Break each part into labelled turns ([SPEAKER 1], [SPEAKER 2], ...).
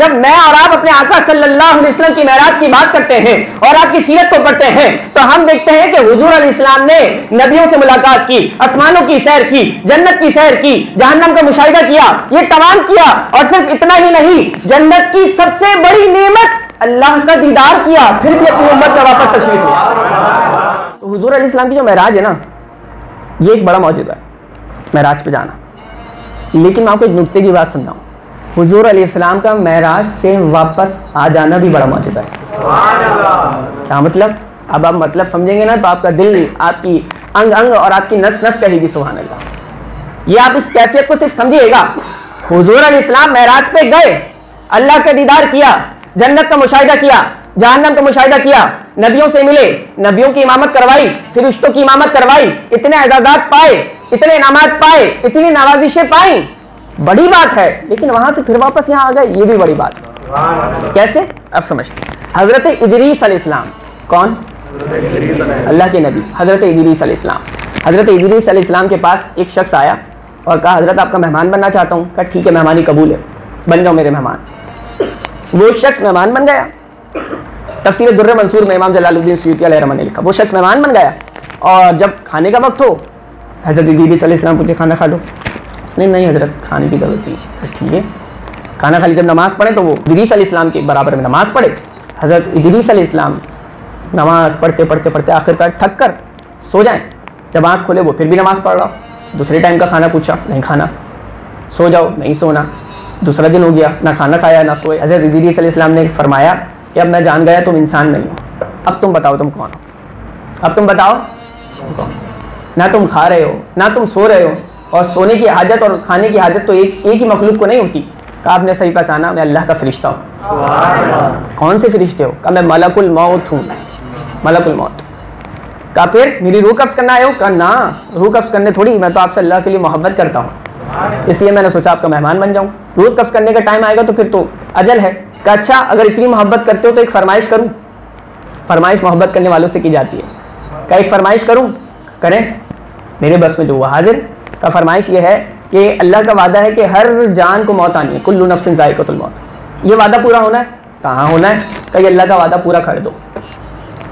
[SPEAKER 1] जब मैं और आप अपने आका सल्लल्लाहु अलैहि वसल्लम की मेराज की बात करते हैं और आपकी सीरत को पढ़ते हैं तो हम देखते हैं कि हुजूर अलैहिस्सलाम ने नबियों से मुलाकात की, आसमानों की सैर की, जन्नत की सैर की, जहन्नम का मुशाहिदा किया, ये तमाम किया। और सिर्फ इतना ही नहीं, जन्नत की सबसे बड़ी नेमत अल्लाह का दीदार किया, फिर भी अपनी उम्मत का वापस तशरीफ लिया। तो हुजूर अलैहिस्सलाम की जो मेराज है ना, ये एक बड़ा मौजूदा है, मेराज पे जाना। लेकिन मैं आपको एक नुक्ते की बात समझाऊं, हुजूर अलैहिस्सलाम का मेराज से वापस आ जाना भी बड़ा मौजूदा है। क्या मतलब? अब आप मतलब समझेंगे ना तो आपका दिल, आपकी अंग अंग और आपकी नस नस कहेगी सुभान अल्लाह। ये आप इस कैफियत को सिर्फ समझिएगा। हुजूर अलैहिस्सलाम मेराज पे गए, अल्लाह का दीदार किया, जन्नत का मुशाहिदा किया, जहन्नम का मुशाहिदा किया, नबियों से मिले, नबियों की इमामत करवाई, फरिश्तों की इमामत करवाई, इतने एजाजात पाए, इतने इनामात पाए, इतनी नवाजिशें पाई, बड़ी बात है। लेकिन वहां से फिर वापस यहाँ आ गए, ये भी बड़ी बात है। कैसे? अब समझते हैं। हजरत इदरीस अलैहिस्सलाम, कौन? अल्लाह के नबी हजरत इदरीस अलैहिस्सलाम। हजरत इदरीस अलैहिस्सलाम के पास एक शख्स आया और कहा, हजरत आपका मेहमान बनना चाहता हूँ। कहा ठीक है, मेहमानी कबूल है, बन जाओ मेरे मेहमान। वो शख्स मेहमान बन गया। तफसीर दुर्र मंसूर में इमाम जलालुद्दीन सुयूती अलैहिर्रहमत ने लिखा, वो शख्स मेहमान बन गया और जब खाने का वक्त हो, हजरत इदरीस अलैहिस्सलाम पूछे खाना खा लो। उसने नहीं हजरत, खाने की जरूरत नहीं। ठीक है, खाना खा ली। जब नमाज पढ़े तो वो इदरीस अलैहिस्सलाम के बराबर में नमाज पढ़े। हजरत इदरीस अलैहिस्सलाम नमाज पढ़ते पढ़ते पढ़ते आखिरकार थक कर सो जाएं। जब आँख खोले वो फिर भी नमाज पढ़ रहा। दूसरे टाइम का खाना पूछा, नहीं खाना। सो जाओ, नहीं सोना। दूसरा दिन हो गया, ना खाना खाया ना सोए। हजरत इदरीस अलैहिस्सलाम ने फरमाया कि अब मैं जान गया तुम इंसान नहीं हो, अब तुम बताओ तुम कौन हो, अब तुम बताओ कौन। ना तुम खा रहे हो ना तुम सो रहे हो, और सोने की हाजत और खाने की हाजत तो एक ही मखलूक को नहीं होती। कहा आपने सही पहचाना, मैं अल्लाह का फरिश्ता हूँ। कौन से फरिश्ते हो? कहा मैं मलकुल मौत हूँ, मलकुल मौत। कहा फिर मेरी रूह कब्ज़ करना आए हो? कहा ना, रूह कब्ज़ करने थोड़ी, मैं तो आपसे अल्लाह के लिए मोहब्बत करता हूँ, इसलिए मैंने सोचा आपका मेहमान बन जाऊँ। रूह कब्ज़ करने का टाइम आएगा तो फिर तो अजल है। कहा अच्छा, अगर इतनी मोहब्बत करते हो तो एक फरमाइश करूँ। फरमाइश मोहब्बत करने वालों से की जाती है। कहा एक फरमाइश करूँ? करें, मेरे बस में जो हुआ हाजिर। का फरमाइश ये है कि अल्लाह का वादा है कि हर जान को मौत आनी है, कुल्लु नफ्सिन ज़ाइक़तुल मौत। ये वादा पूरा होना है। कहाँ होना है? कहीं अल्लाह का वादा पूरा कर दो।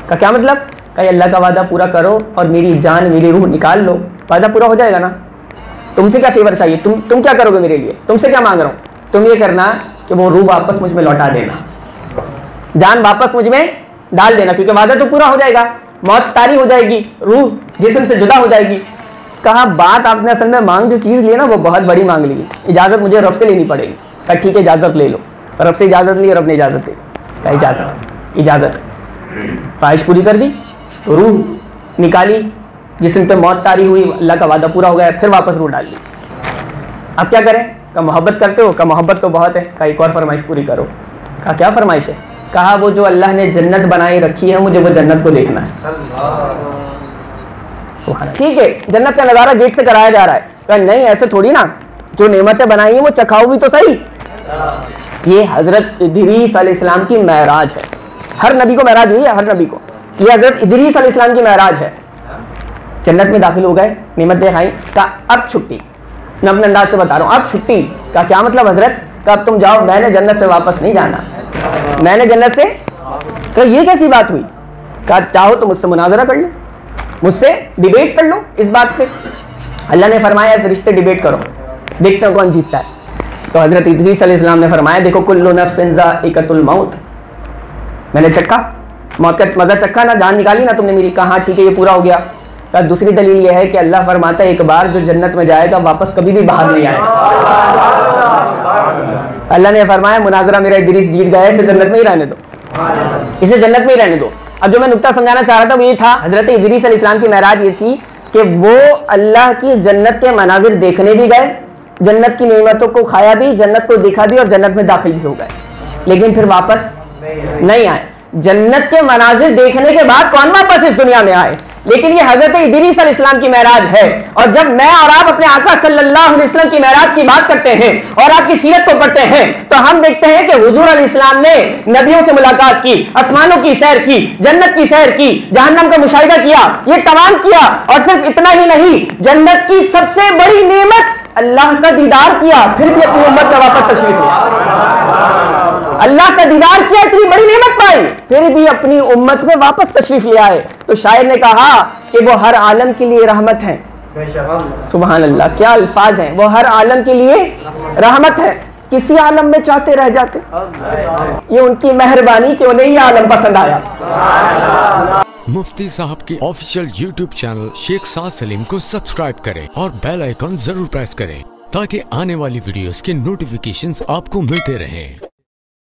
[SPEAKER 1] का क्या मतलब? कहीं अल्लाह का वादा पूरा करो और मेरी जान, मेरी रूह निकाल लो, वादा पूरा हो जाएगा ना। तुमसे क्या फेवर चाहिए? तुम क्या करोगे मेरे लिए? तुमसे क्या मांग रहा हूँ? तुम ये करना कि वो रूह वापस मुझ में लौटा देना, जान वापस मुझ में डाल देना, क्योंकि वादा तो पूरा हो जाएगा, मौत तारी हो जाएगी, रूह जिस्म से जुदा हो जाएगी। कहा बात आपने असल में मांग जो चीज़ ली ना वो बहुत बड़ी मांग ली, इजाज़त मुझे रब से लेनी पड़ेगी। कहा ठीक है, इजाज़त ले लो। रब से इजाज़त ली, रब ने इजाज़त दी। कहा इजाज़त ख्वाहिश पूरी कर दी, तो रूह निकाली, जिसम पे मौत तारी हुई, अल्लाह का वादा पूरा हो गया, फिर वापस रूह डाल दी। अब क्या करें? कहा मोहब्बत करते हो? कहा मोहब्बत तो बहुत है। कहा एक और फरमाइश पूरी करो। कहा क्या फरमाइश है? कहा वो जो अल्लाह ने जन्नत बनाई रखी है, मुझे वो जन्नत को देखना है। ठीक है, जन्नत का नज़ारा गेट से कराया जा रहा है। कहा नहीं, ऐसे थोड़ी ना, जो नेमतें बनाई हैं वो चखाओ भी तो सही। ये हजरत इदरीस अलैहिस्सलाम की मेराज है। हर नबी को मेराज हुई है, हर नबी को। ये हजरत इदरीस अलैहिस्सलाम की मेराज है। जन्नत में दाखिल हो गए, नेमतें खाई। कहा अब छुट्टी, मैं अपने अंदाज से बता रहा हूँ, अब छुट्टी। का क्या मतलब हजरत? का अब तुम जाओ, मैंने जन्नत से वापस नहीं जाना, मैंने जन्नत से। तो ये कैसी बात हुई? कहा चाहो तो मुझसे मुनाजरा कर लो, मुझसे डिबेट कर लो इस बात पे। अल्लाह ने फरमाया फरिश्ते डिबेट करो, देखते हो कौन जीतता है। तो हजरत इदरीस अलैहिस्सलाम ने फरमाया देखो कुल्लु नफ्सिन ज़ाइक़तुल मौत, मैंने चक्का मौत का मज़ा चक्का ना, जान निकाली ना तुमने मेरी। कहा ठीक है, ये पूरा हो गया। तो दूसरी दलील ये है कि अल्लाह फरमाता है एक बार जो जन्नत में जाएगा वापस कभी भी बाहर नहीं आएगा। अल्लाह ने फरमाया मुनाजरा मेरा इदरीस जीत गया, इसे जन्नत में ही रहने दो, इसे जन्नत में ही रहने दो। अब जो मैं नुक्ता समझाना चाह रहा था वो ये था, हजरत इदरीस अलैहिस्सलाम की मेराज ये थी कि वो अल्लाह की जन्नत के मनाजिर देखने भी गए, जन्नत की नेमतों को खाया भी, जन्नत को दिखा भी और जन्नत में दाखिल भी हो गए, लेकिन फिर वापस नहीं आए। जन्नत के मनाजिर देखने के बाद कौन वापस इस दुनिया में आए? लेकिन ये हजरत इदरीस अलैहिस्सलाम की मेराज है। और जब मैं और आप अपने आका सल्लल्लाहु अलैहि वसल्लम की मेराज की बात करते हैं और आपकी सीरत को पढ़ते हैं तो हम देखते हैं कि हुजूर अलैहिस्सलाम ने नबियों से मुलाकात की, आसमानों की सैर की, जन्नत की सैर की, जहन्नम का मुशाहिदा किया, ये तमाम किया। और सिर्फ इतना ही नहीं, जन्नत की सबसे बड़ी नेमत अल्लाह का दीदार किया, फिर भी अपनी उम्मत का वापस तशरीफ लिया। अल्लाह का दीदार किया, इतनी बड़ी नेमत पाई, फिर भी अपनी उम्मत में वापस तशरीफ ले आए। तो शायर ने कहा कि वो हर आलम के लिए रहमत है। सुभान अल्लाह, क्या अल्फाज हैं, वो हर आलम के लिए रहमत है, किसी आलम में चाहते रह जाते। ये उनकी मेहरबानी कि उन्हें ये आलम पसंद आया।
[SPEAKER 2] मुफ्ती साहब के ऑफिशियल YouTube चैनल शेख साद सलीम को सब्सक्राइब करें और बेल आइकन जरूर प्रेस करें ताकि आने वाली वीडियोस के नोटिफिकेशंस आपको मिलते रहें।